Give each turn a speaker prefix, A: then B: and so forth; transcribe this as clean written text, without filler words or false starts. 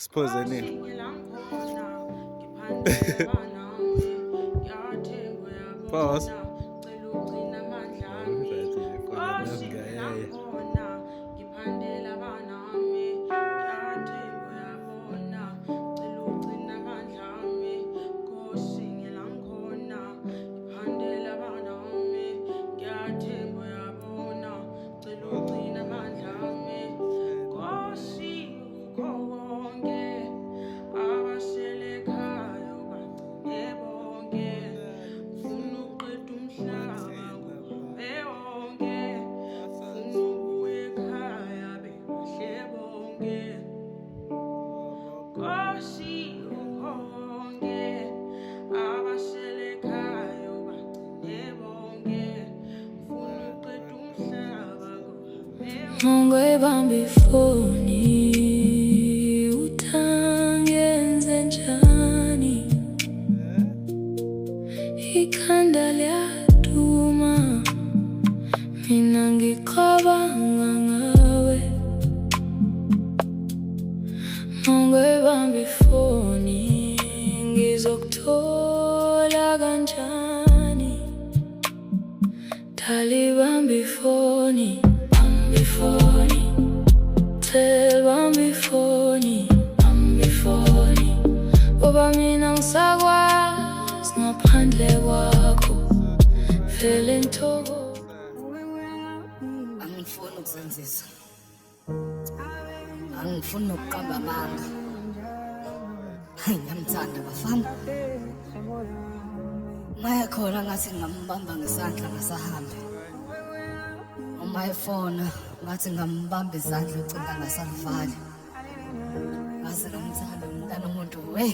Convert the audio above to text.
A: expose nini? Pause. Right nje khona nami ngiyayaya.
B: Ungayibamba ifoni utangenze njani, ikhanda liyaduma mina ngicabanga ngawe. Ungayibamba ifoni ngizokuthola kanjani, talibamba ifoni tell bambi phone Oba mina ngisakwazi ngaphandle kwakho vele ntoko.
C: Angifuni ukuzenzisa, angifuni ukuqamba amanga. Hayi ngiyamthanda bafana, maya khona ngathi ngambamba ngesandla ngasahambe, uma efona ngathi ngambamba izandla ucinga ngasalivali. Ngaze ngimthanda umntana umuntu we